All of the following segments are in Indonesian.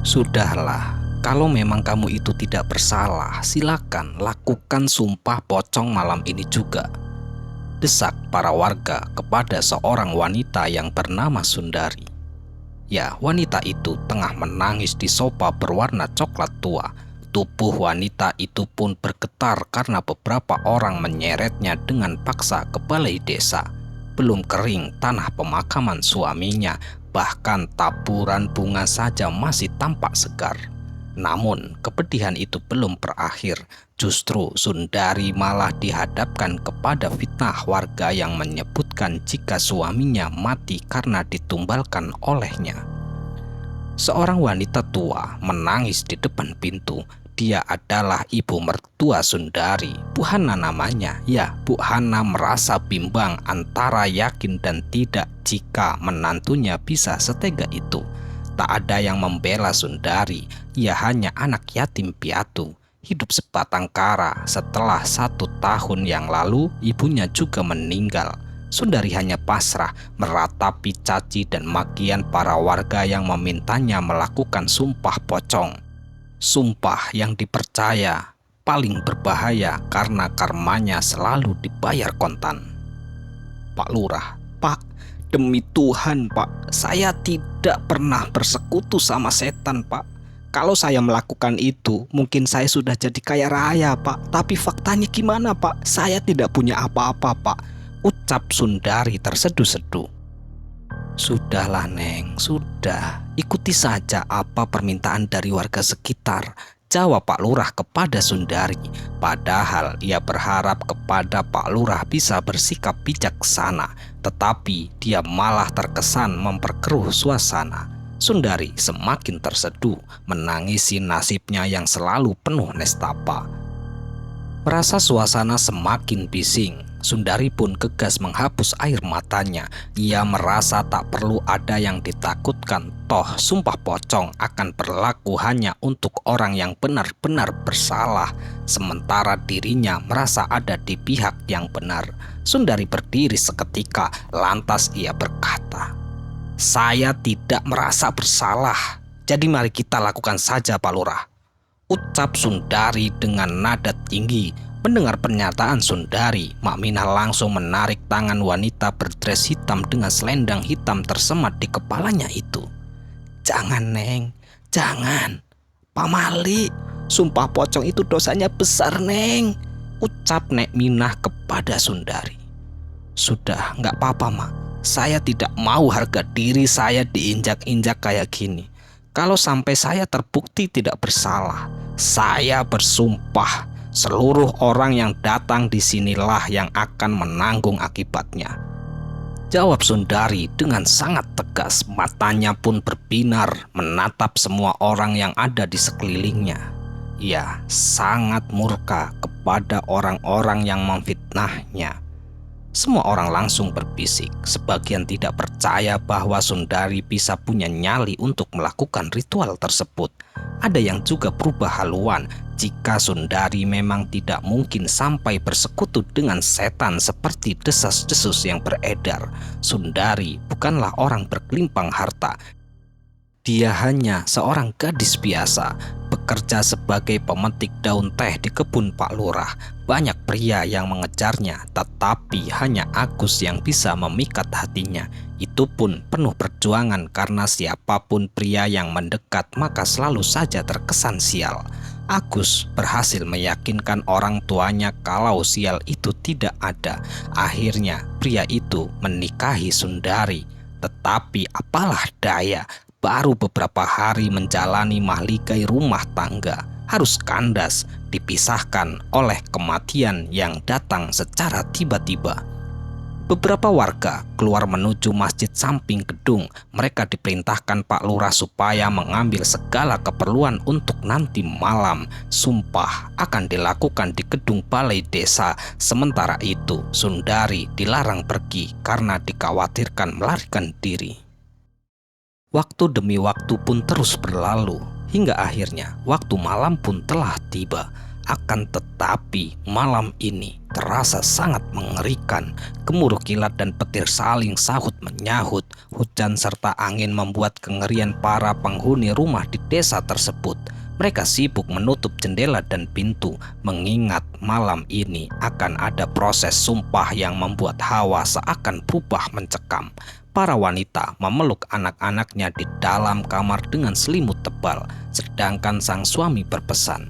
Sudahlah, kalau memang kamu itu tidak bersalah, silakan lakukan sumpah pocong malam ini juga. Desak para warga kepada seorang wanita yang bernama Sundari. Ya, wanita itu tengah menangis di sofa berwarna coklat tua. Tubuh wanita itu pun bergetar karena beberapa orang menyeretnya dengan paksa ke balai desa. Belum kering tanah pemakaman suaminya, bahkan taburan bunga saja masih tampak segar. Namun kepedihan itu belum berakhir. Justru Sundari malah dihadapkan kepada fitnah warga yang menyebutkan jika suaminya mati karena ditumbalkan olehnya. Seorang wanita tua menangis di depan pintu. Dia adalah ibu mertua Sundari, Bu Hana namanya. Ya, Bu Hana merasa bimbang antara yakin dan tidak jika menantunya bisa setega itu. Tak ada yang membela Sundari, ia hanya anak yatim piatu. Hidup sebatang kara. Setelah 1 tahun yang lalu, ibunya juga meninggal. Sundari hanya pasrah meratapi caci dan makian para warga yang memintanya melakukan sumpah pocong. Sumpah yang dipercaya paling berbahaya karena karmanya selalu dibayar kontan. Pak Lurah, Pak, demi Tuhan Pak, saya tidak pernah bersekutu sama setan Pak. Kalau saya melakukan itu, mungkin saya sudah jadi kaya raya Pak. Tapi faktanya gimana Pak? Saya tidak punya apa-apa Pak, ucap Sundari terseduh-seduh. Sudahlah Neng, sudah. Ikuti saja apa permintaan dari warga sekitar, jawab Pak Lurah kepada Sundari. Padahal ia berharap kepada Pak Lurah bisa bersikap bijaksana, tetapi dia malah terkesan memperkeruh suasana. Sundari semakin terseduh menangisi nasibnya yang selalu penuh nestapa. Merasa suasana semakin bising, Sundari pun gegas menghapus air matanya. Ia merasa tak perlu ada yang ditakutkan, toh sumpah pocong akan berlaku hanya untuk orang yang benar-benar bersalah, sementara dirinya merasa ada di pihak yang benar. Sundari berdiri seketika, lantas ia berkata, "Saya tidak merasa bersalah, jadi mari kita lakukan saja Pak Lurah," ucap Sundari dengan nada tinggi. Mendengar pernyataan Sundari, Mak Minah langsung menarik tangan wanita berdres hitam dengan selendang hitam tersemat di kepalanya itu. "Jangan Neng, jangan. Pak Mali, sumpah pocong itu dosanya besar Neng," ucap Nek Minah kepada Sundari. "Sudah, nggak apa-apa Mak. Saya tidak mau harga diri saya diinjak-injak kayak gini. Kalau sampai saya terbukti tidak bersalah, saya bersumpah seluruh orang yang datang di sinilah yang akan menanggung akibatnya," jawab Sundari dengan sangat tegas. Matanya pun berbinar menatap semua orang yang ada di sekelilingnya. Ia sangat murka kepada orang-orang yang memfitnahnya. Semua orang langsung berbisik. Sebagian tidak percaya bahwa Sundari bisa punya nyali untuk melakukan ritual tersebut. Ada yang juga berubah haluan jika Sundari memang tidak mungkin sampai bersekutu dengan setan seperti desas-desus yang beredar. Sundari bukanlah orang bergelimpang harta. Dia hanya seorang gadis biasa, bekerja sebagai pemetik daun teh di kebun Pak Lurah. Banyak pria yang mengejarnya, tetapi hanya Agus yang bisa memikat hatinya. Itu pun penuh perjuangan karena siapapun pria yang mendekat maka selalu saja terkesan sial. Agus berhasil meyakinkan orang tuanya kalau sial itu tidak ada. Akhirnya pria itu menikahi Sundari. Tetapi apalah daya, baru beberapa hari menjalani mahligai rumah tangga, harus kandas, dipisahkan oleh kematian yang datang secara tiba-tiba. Beberapa warga keluar menuju masjid samping gedung. Mereka diperintahkan Pak Lurah supaya mengambil segala keperluan untuk nanti malam. Sumpah akan dilakukan di gedung balai desa. Sementara itu, Sundari dilarang pergi karena dikhawatirkan melarikan diri. Waktu demi waktu pun terus berlalu, hingga akhirnya waktu malam pun telah tiba. Akan tetapi malam ini terasa sangat mengerikan. Gemuruh kilat dan petir saling sahut menyahut. Hujan serta angin membuat kengerian para penghuni rumah di desa tersebut. Mereka sibuk menutup jendela dan pintu, mengingat malam ini akan ada proses sumpah yang membuat hawa seakan berubah mencekam. Para wanita memeluk anak-anaknya di dalam kamar dengan selimut tebal, sedangkan sang suami berpesan,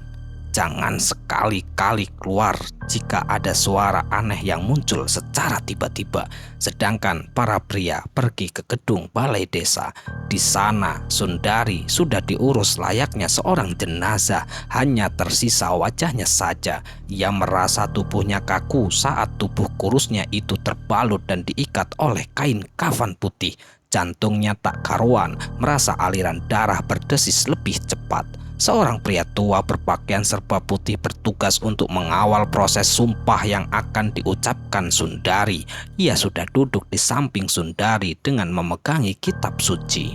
"Jangan sekali-kali keluar jika ada suara aneh yang muncul secara tiba-tiba." Sedangkan para pria pergi ke gedung balai desa. Di sana Sundari sudah diurus layaknya seorang jenazah, hanya tersisa wajahnya saja. Ia merasa tubuhnya kaku saat tubuh kurusnya itu terbalut dan diikat oleh kain kafan putih. Jantungnya tak karuan, merasa aliran darah berdesis lebih cepat. Seorang pria tua berpakaian serba putih bertugas untuk mengawal proses sumpah yang akan diucapkan Sundari. Ia sudah duduk di samping Sundari dengan memegangi kitab suci.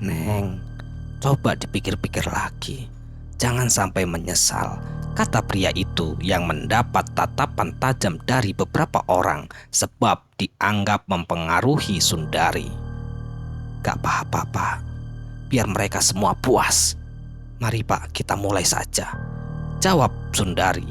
"Neng, coba dipikir-pikir lagi. Jangan sampai menyesal," kata pria itu yang mendapat tatapan tajam dari beberapa orang sebab dianggap mempengaruhi Sundari. "Gak apa-apa, Pak. Biar mereka semua puas. Mari Pak, kita mulai saja," jawab Sundari.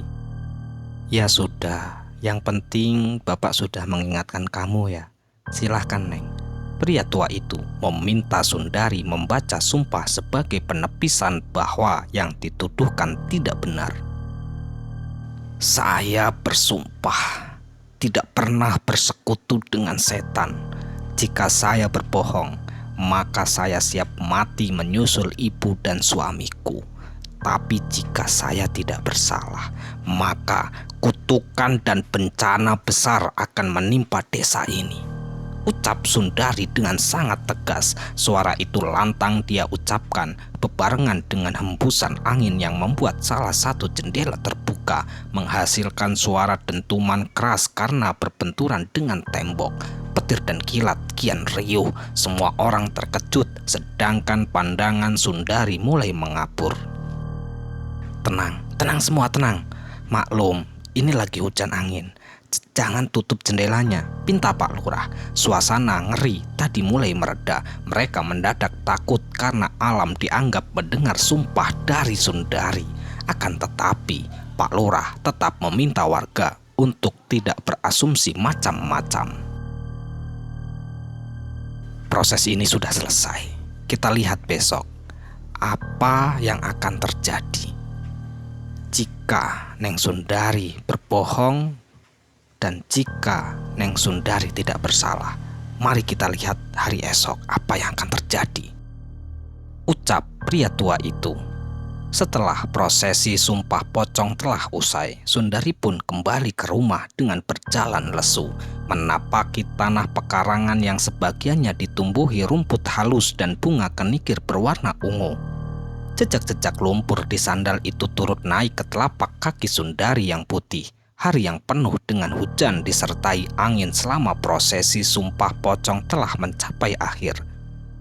"Ya sudah, yang penting Bapak sudah mengingatkan kamu ya. Silahkan Neng." Pria tua itu meminta Sundari membaca sumpah sebagai penepisan bahwa yang dituduhkan tidak benar. "Saya bersumpah tidak pernah bersekutu dengan setan. Jika saya berbohong, maka saya siap mati menyusul ibu dan suamiku. Tapi jika saya tidak bersalah, maka kutukan dan bencana besar akan menimpa desa ini," ucap Sundari dengan sangat tegas. Suara itu lantang dia ucapkan bebarengan dengan hembusan angin yang membuat salah satu jendela terbuka, menghasilkan suara dentuman keras karena berbenturan dengan tembok. Petir dan kilat kian riuh. Semua orang terkejut, sedangkan pandangan Sundari mulai mengapur. Tenang semua, tenang. Maklum, ini lagi hujan angin. Jangan tutup jendelanya," pinta Pak Lurah. Suasana ngeri tadi mulai mereda. Mereka mendadak takut karena alam dianggap mendengar sumpah dari Sundari. Akan tetapi Pak Lurah tetap meminta warga untuk tidak berasumsi macam-macam. Proses ini sudah selesai. Kita lihat besok apa yang akan terjadi. Jika Neng Sundari berbohong dan jika Neng Sundari tidak bersalah, mari kita lihat hari esok apa yang akan terjadi, ucap pria tua itu. Setelah prosesi sumpah pocong telah usai, Sundari pun kembali ke rumah dengan berjalan lesu, menapaki tanah pekarangan yang sebagiannya ditumbuhi rumput halus dan bunga kenikir berwarna ungu. Jejak-jejak lumpur di sandal itu turut naik ke telapak kaki Sundari yang putih. Hari yang penuh dengan hujan disertai angin selama prosesi sumpah pocong telah mencapai akhir.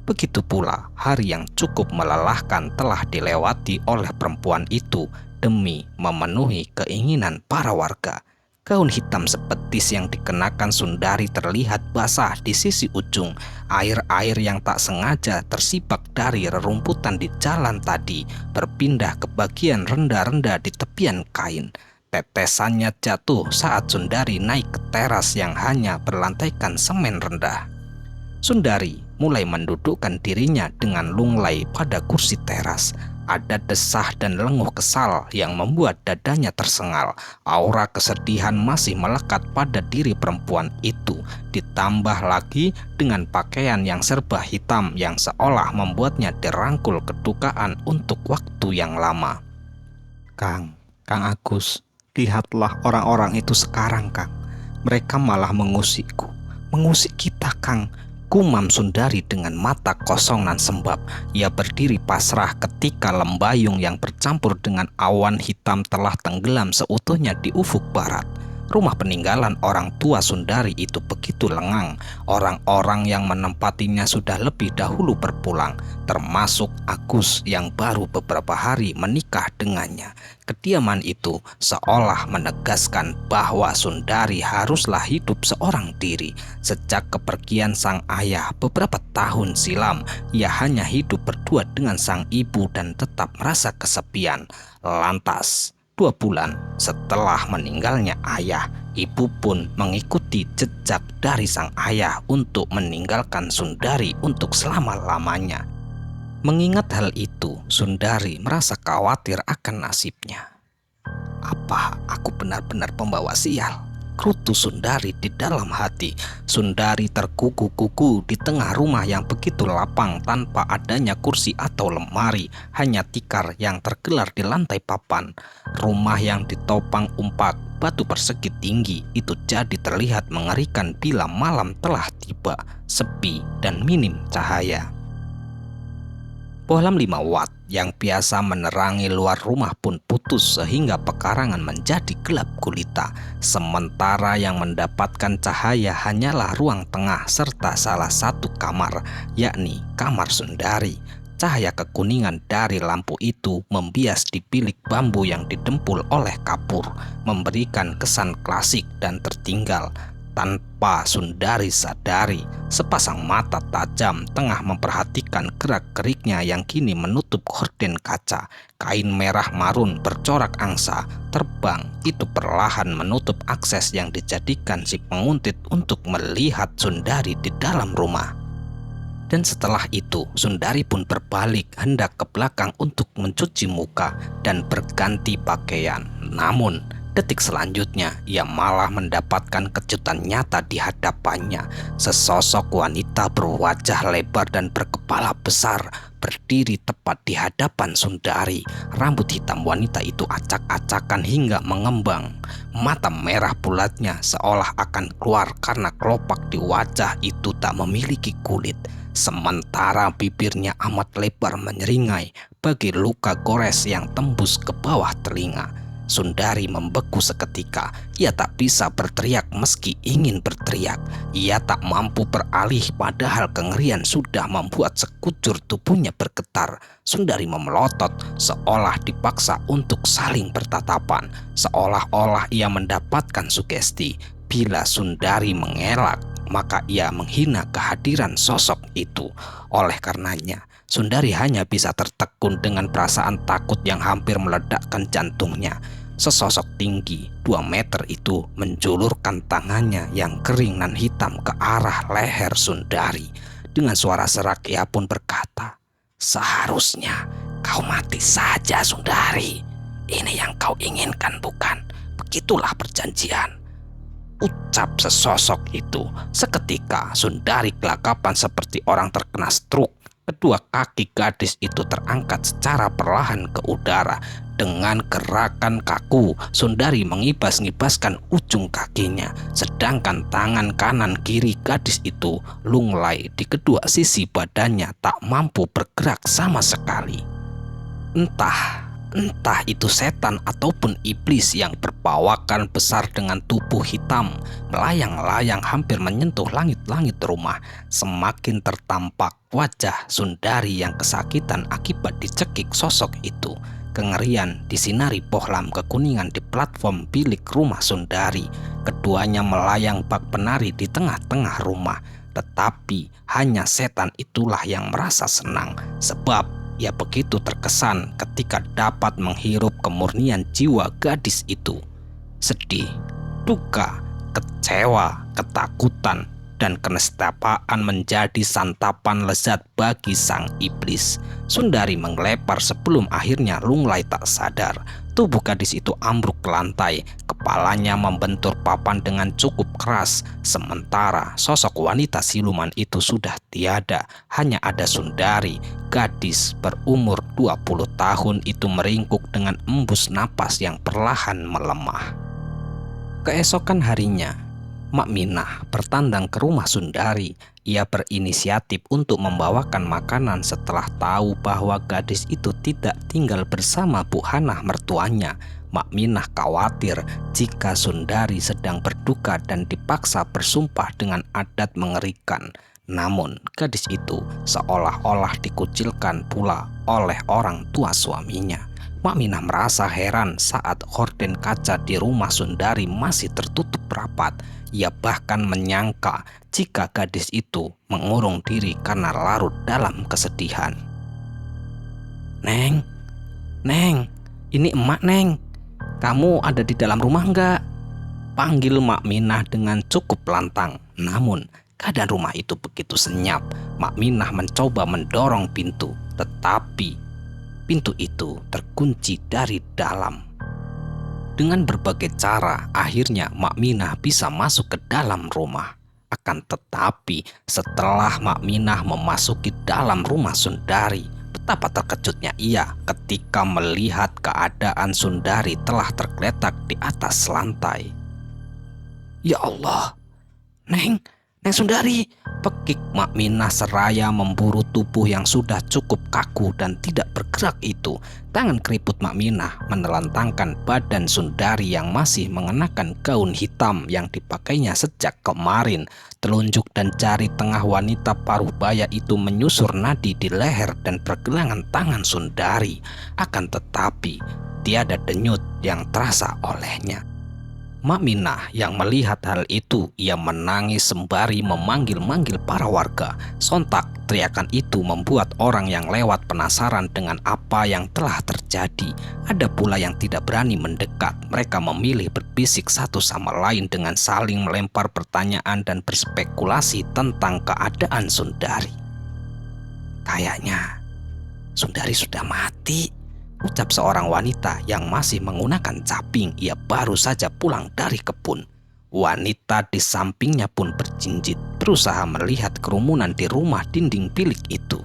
Begitu pula hari yang cukup melelahkan telah dilewati oleh perempuan itu demi memenuhi keinginan para warga. Gaun hitam sepetis yang dikenakan Sundari terlihat basah di sisi ujung. Air-air yang tak sengaja tersibak dari rerumputan di jalan tadi berpindah ke bagian rendah-rendah di tepian kain. Tetesannya jatuh saat Sundari naik ke teras yang hanya berlantaikan semen rendah. Sundari mulai mendudukkan dirinya dengan lunglai pada kursi teras. Ada desah dan lenguh kesal yang membuat dadanya tersengal. Aura kesedihan masih melekat pada diri perempuan itu, ditambah lagi dengan pakaian yang serba hitam yang seolah membuatnya dirangkul kedukaan untuk waktu yang lama. Kang Agus, lihatlah orang-orang itu sekarang, Kang. Mereka malah mengusikku, mengusik kita, Kang. Gumam Sundari dengan mata kosong dan sembab. Ia berdiri pasrah ketika lembayung yang bercampur dengan awan hitam telah tenggelam seutuhnya di ufuk barat. Rumah peninggalan orang tua Sundari itu begitu lengang. Orang-orang yang menempatinya sudah lebih dahulu berpulang, termasuk Agus yang baru beberapa hari menikah dengannya. Kediaman itu seolah menegaskan bahwa Sundari haruslah hidup seorang diri. Sejak kepergian sang ayah beberapa tahun silam, ia hanya hidup berdua dengan sang ibu dan tetap merasa kesepian. Lantas 2 bulan setelah meninggalnya ayah, ibu pun mengikuti jejak dari sang ayah untuk meninggalkan Sundari untuk selama-lamanya. Mengingat hal itu, Sundari merasa khawatir akan nasibnya. Apa aku benar-benar pembawa sial? Gerutu Sundari di dalam hati. Sundari terkuku-kuku di tengah rumah yang begitu lapang tanpa adanya kursi atau lemari, hanya tikar yang tergelar di lantai papan. Rumah yang ditopang umpak batu persegi tinggi itu jadi terlihat mengerikan bila malam telah tiba, sepi dan minim cahaya. Bohlam 5 watt yang biasa menerangi luar rumah pun putus sehingga pekarangan menjadi gelap gulita. Sementara yang mendapatkan cahaya hanyalah ruang tengah serta salah satu kamar, yakni kamar Sundari. Cahaya kekuningan dari lampu itu membias di bilik bambu yang didempul oleh kapur, memberikan kesan klasik dan tertinggal. Tanpa Sundari sadari, sepasang mata tajam tengah memperhatikan gerak-geriknya yang kini menutup gorden kaca. Kain merah marun bercorak angsa terbang itu perlahan menutup akses yang dijadikan si penguntit untuk melihat Sundari di dalam rumah. Dan setelah itu, Sundari pun berbalik hendak ke belakang untuk mencuci muka dan berganti pakaian. Namun detik selanjutnya, ia malah mendapatkan kejutan nyata di hadapannya. Sesosok wanita berwajah lebar dan berkepala besar berdiri tepat di hadapan Sundari. Rambut hitam wanita itu acak-acakan hingga mengembang. Mata merah bulatnya seolah akan keluar karena kelopak di wajah itu tak memiliki kulit. Sementara bibirnya amat lebar menyeringai bagi luka gores yang tembus ke bawah telinga. Sundari membeku seketika. Ia tak bisa berteriak meski ingin berteriak. Ia tak mampu beralih padahal kengerian sudah membuat sekujur tubuhnya bergetar. Sundari memelotot seolah dipaksa untuk saling bertatapan. Seolah-olah ia mendapatkan sugesti. Bila Sundari mengelak, maka ia menghina kehadiran sosok itu. Oleh karenanya, Sundari hanya bisa tertekun dengan perasaan takut yang hampir meledakkan jantungnya. Sesosok tinggi 2 meter itu menjulurkan tangannya yang kering dan hitam ke arah leher Sundari. Dengan suara serak ia pun berkata, "Seharusnya kau mati saja, Sundari. Ini yang kau inginkan, bukan? Begitulah perjanjian." Ucap sesosok itu. Seketika Sundari gelagapan seperti orang terkena stroke. Kedua kaki gadis itu terangkat secara perlahan ke udara. Dengan gerakan kaku, Sundari mengibas-ngibaskan ujung kakinya, sedangkan tangan kanan kiri gadis itu lunglai di kedua sisi badannya, tak mampu bergerak sama sekali. Entah itu setan ataupun iblis yang berpawakan besar dengan tubuh hitam, melayang-layang hampir menyentuh langit-langit rumah. Semakin tertampak wajah Sundari yang kesakitan akibat dicekik sosok itu. Kengerian disinari bohlam kekuningan di platform bilik rumah Sundari. Keduanya melayang bak penari di tengah-tengah rumah. Tetapi hanya setan itulah yang merasa senang, sebab ia begitu terkesan ketika dapat menghirup kemurnian jiwa gadis itu. Sedih, duka, kecewa, ketakutan, dan kenestapaan menjadi santapan lezat bagi sang iblis. Sundari menggelepar sebelum akhirnya lunglai tak sadar. Tubuh gadis itu ambruk ke lantai, kepalanya membentur papan dengan cukup keras. Sementara sosok wanita siluman itu sudah tiada, hanya ada Sundari. Gadis berumur 20 tahun itu meringkuk dengan embus napas yang perlahan melemah. Keesokan harinya, Mak Minah bertandang ke rumah Sundari. Ia berinisiatif untuk membawakan makanan setelah tahu bahwa gadis itu tidak tinggal bersama Bu Hanah mertuanya. Mak Minah khawatir jika Sundari sedang berduka dan dipaksa bersumpah dengan adat mengerikan. Namun gadis itu seolah-olah dikucilkan pula oleh orang tua suaminya. Mak Minah merasa heran saat horden kaca di rumah Sundari masih tertutup rapat. Ia bahkan menyangka jika gadis itu mengurung diri karena larut dalam kesedihan. "Neng, Neng, ini emak Neng. Kamu ada di dalam rumah enggak?" panggil Mak Minah dengan cukup lantang. Namun keadaan rumah itu begitu senyap. Mak Minah mencoba mendorong pintu, tetapi pintu itu terkunci dari dalam. Dengan berbagai cara, akhirnya Mak Minah bisa masuk ke dalam rumah. Akan tetapi, setelah Mak Minah memasuki dalam rumah Sundari, betapa terkejutnya ia ketika melihat keadaan Sundari telah tergeletak di atas lantai. "Ya Allah, Neng Sundari!" pekik Mak Minah seraya memburu tubuh yang sudah cukup kaku dan tidak bergerak itu. Tangan keriput Mak Minah menelantangkan badan Sundari yang masih mengenakan gaun hitam yang dipakainya sejak kemarin. Telunjuk dan jari tengah wanita paruh baya itu menyusur nadi di leher dan pergelangan tangan Sundari. Akan tetapi tiada denyut yang terasa olehnya. Mak Minah yang melihat hal itu, ia menangis sembari memanggil-manggil para warga. Sontak teriakan itu membuat orang yang lewat penasaran dengan apa yang telah terjadi. Ada pula yang tidak berani mendekat. Mereka memilih berbisik satu sama lain dengan saling melempar pertanyaan dan berspekulasi tentang keadaan Sundari. "Kayaknya Sundari sudah mati," ucap seorang wanita yang masih menggunakan caping. Ia baru saja pulang dari kebun. Wanita di sampingnya pun berjinjit, berusaha melihat kerumunan di rumah dinding bilik itu.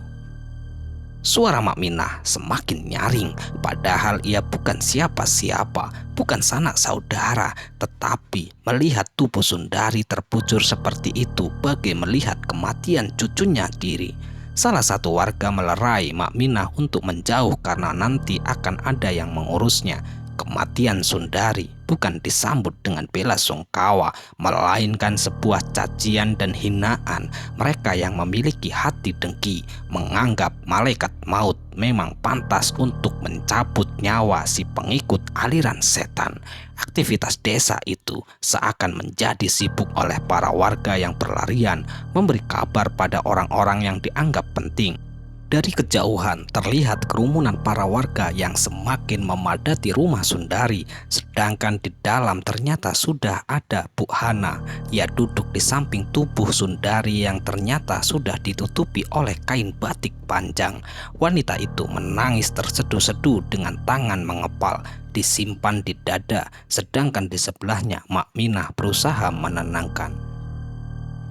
Suara Mak Minah semakin nyaring, padahal ia bukan siapa-siapa, bukan sanak saudara, tetapi melihat tubuh Sundari terbujur seperti itu bagai melihat kematian cucunya diri. Salah satu warga melerai Mak Minah untuk menjauh karena nanti akan ada yang mengurusnya. Kematian Sundari bukan disambut dengan bela sungkawa, melainkan sebuah cacian dan hinaan. Mereka yang memiliki hati dengki menganggap malaikat maut memang pantas untuk mencabut nyawa si pengikut aliran setan. Aktivitas desa itu seakan menjadi sibuk oleh para warga yang berlarian memberi kabar pada orang-orang yang dianggap penting. Dari kejauhan terlihat kerumunan para warga yang semakin memadati rumah Sundari, sedangkan di dalam ternyata sudah ada Bu Hana. Ia duduk di samping tubuh Sundari yang ternyata sudah ditutupi oleh kain batik panjang. Wanita itu menangis terseduh-seduh dengan tangan mengepal disimpan di dada, sedangkan di sebelahnya Mak Minah berusaha menenangkan.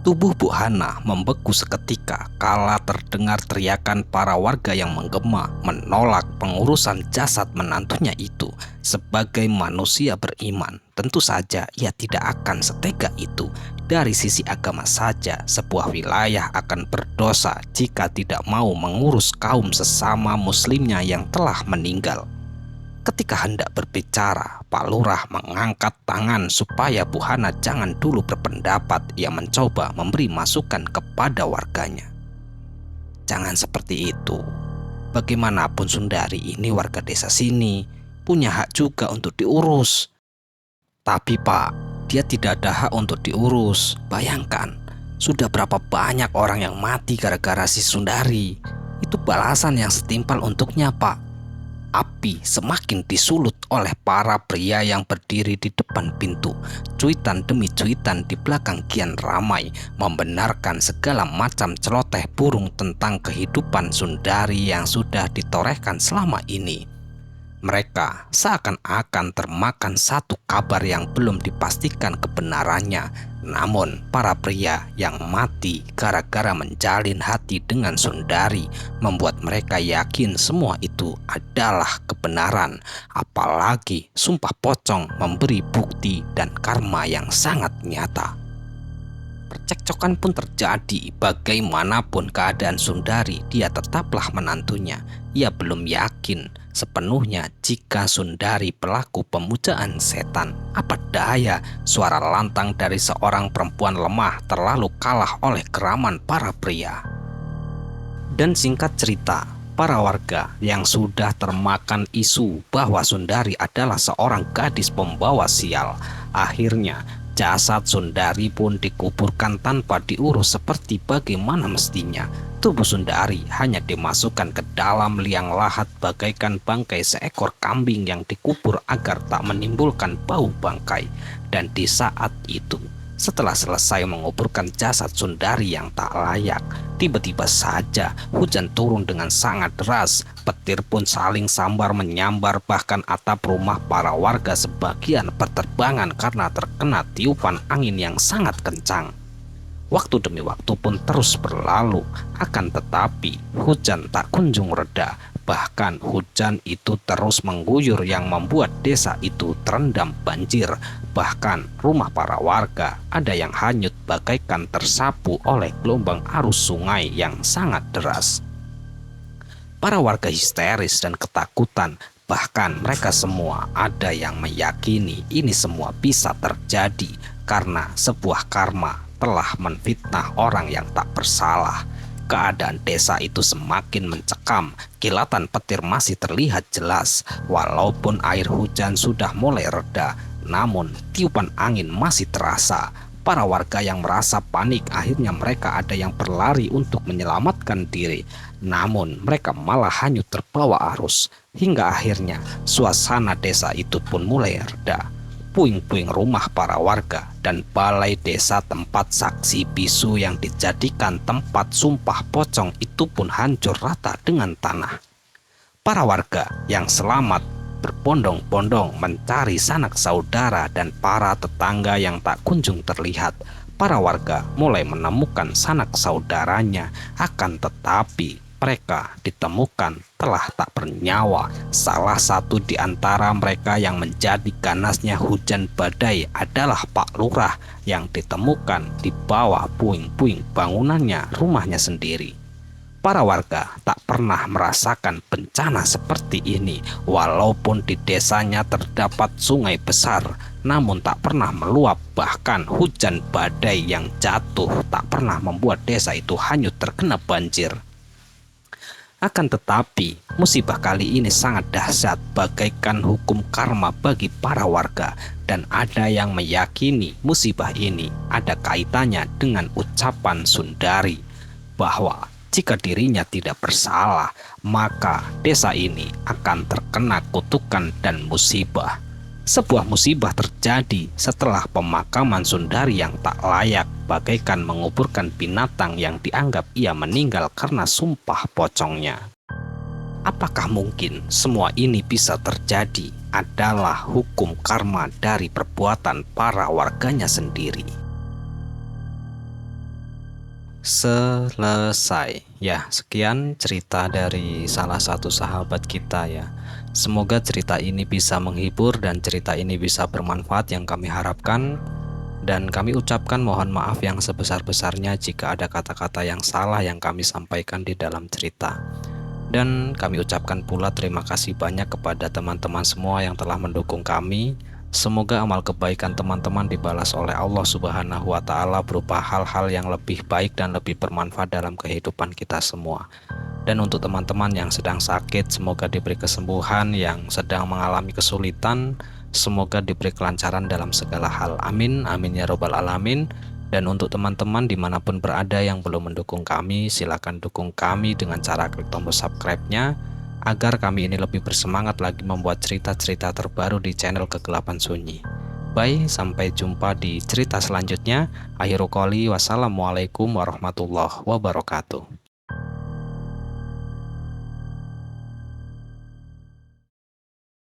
Tubuh Bu Hana membeku seketika kala terdengar teriakan para warga yang menggema menolak pengurusan jasad menantunya itu. Sebagai manusia beriman, tentu saja ia tidak akan setega itu. Dari sisi agama saja, sebuah wilayah akan berdosa jika tidak mau mengurus kaum sesama muslimnya yang telah meninggal. Ketika hendak berbicara, Pak Lurah mengangkat tangan supaya Bu Hana jangan dulu berpendapat. Ia mencoba memberi masukan kepada warganya. "Jangan seperti itu. Bagaimanapun Sundari ini warga desa sini, punya hak juga untuk diurus." "Tapi Pak, dia tidak ada hak untuk diurus. Bayangkan, sudah berapa banyak orang yang mati gara-gara si Sundari. Itu balasan yang setimpal untuknya, Pak." Api semakin disulut oleh para pria yang berdiri di depan pintu. Cuitan demi cuitan di belakang kian ramai, membenarkan segala macam celoteh burung tentang kehidupan Sundari yang sudah ditorehkan selama ini. Mereka seakan-akan termakan satu kabar yang belum dipastikan kebenarannya. Namun para pria yang mati gara-gara menjalin hati dengan Sundari membuat mereka yakin semua itu adalah kebenaran. Apalagi sumpah pocong memberi bukti dan karma yang sangat nyata. Percekcokan pun terjadi. Bagaimanapun keadaan Sundari, dia tetaplah menantunya. Ia belum yakin sepenuhnya jika Sundari pelaku pemujaan setan. Apa daya, suara lantang dari seorang perempuan lemah terlalu kalah oleh geraman para pria. Dan singkat cerita, para warga yang sudah termakan isu bahwa Sundari adalah seorang gadis pembawa sial, akhirnya jasad Sundari pun dikuburkan tanpa diurus seperti bagaimana mestinya. Tubuh Sundari hanya dimasukkan ke dalam liang lahat bagaikan bangkai seekor kambing yang dikubur agar tak menimbulkan bau bangkai. Dan di saat itu, setelah selesai menguburkan jasad Sundari yang tak layak, tiba-tiba saja hujan turun dengan sangat deras. Petir pun saling sambar menyambar, bahkan atap rumah para warga sebagian berterbangan karena terkena tiupan angin yang sangat kencang. Waktu demi waktu pun terus berlalu, akan tetapi hujan tak kunjung reda. Bahkan hujan itu terus mengguyur yang membuat desa itu terendam banjir. Bahkan rumah para warga ada yang hanyut bagaikan tersapu oleh gelombang arus sungai yang sangat deras. Para warga histeris dan ketakutan. Bahkan mereka semua ada yang meyakini ini semua bisa terjadi karena sebuah karma telah menfitnah orang yang tak bersalah. Keadaan desa itu semakin mencekam. Kilatan petir masih terlihat jelas. Walaupun air hujan sudah mulai reda, namun tiupan angin masih terasa. Para warga yang merasa panik, akhirnya mereka ada yang berlari untuk menyelamatkan diri. Namun mereka malah hanyut terbawa arus. Hingga akhirnya suasana desa itu pun mulai reda. Puing-puing rumah para warga dan balai desa tempat saksi bisu yang dijadikan tempat sumpah pocong itu pun hancur rata dengan tanah. Para warga yang selamat berbondong-bondong mencari sanak saudara dan para tetangga yang tak kunjung terlihat. Para warga mulai menemukan sanak saudaranya, akan tetapi mereka ditemukan telah tak bernyawa. Salah satu di antara mereka yang menjadi ganasnya hujan badai adalah Pak Lurah yang ditemukan di bawah puing-puing bangunannya rumahnya sendiri. Para warga tak pernah merasakan bencana seperti ini. Walaupun di desanya terdapat sungai besar, namun tak pernah meluap. Bahkan hujan badai yang jatuh tak pernah membuat desa itu hanyut terkena banjir. Akan tetapi, musibah kali ini sangat dahsyat, bagaikan hukum karma bagi para warga. Dan ada yang meyakini musibah ini ada kaitannya dengan ucapan Sundari, bahwa jika dirinya tidak bersalah, maka desa ini akan terkena kutukan dan musibah. Sebuah musibah terjadi setelah pemakaman Sundari yang tak layak, bagaikan menguburkan binatang yang dianggap ia meninggal karena sumpah pocongnya. Apakah mungkin semua ini bisa terjadi adalah hukum karma dari perbuatan para warganya sendiri? Selesai. Ya, sekian cerita dari salah satu sahabat kita ya. Semoga cerita ini bisa menghibur dan cerita ini bisa bermanfaat yang kami harapkan. Dan kami ucapkan mohon maaf yang sebesar-besarnya jika ada kata-kata yang salah yang kami sampaikan di dalam cerita. Dan kami ucapkan pula terima kasih banyak kepada teman-teman semua yang telah mendukung kami. Semoga amal kebaikan teman-teman dibalas oleh Allah Subhanahu wa Ta'ala berupa hal-hal yang lebih baik dan lebih bermanfaat dalam kehidupan kita semua. Dan untuk teman-teman yang sedang sakit, semoga diberi kesembuhan. Yang sedang mengalami kesulitan, semoga diberi kelancaran dalam segala hal. Amin, amin ya robbal alamin. Dan untuk teman-teman dimanapun berada yang belum mendukung kami, silakan dukung kami dengan cara klik tombol subscribe-nya, agar kami ini lebih bersemangat lagi membuat cerita-cerita terbaru di channel Kegelapan Sunyi. Bye, sampai jumpa di cerita selanjutnya. Akhirul qouli, wassalamualaikum warahmatullahi wabarakatuh.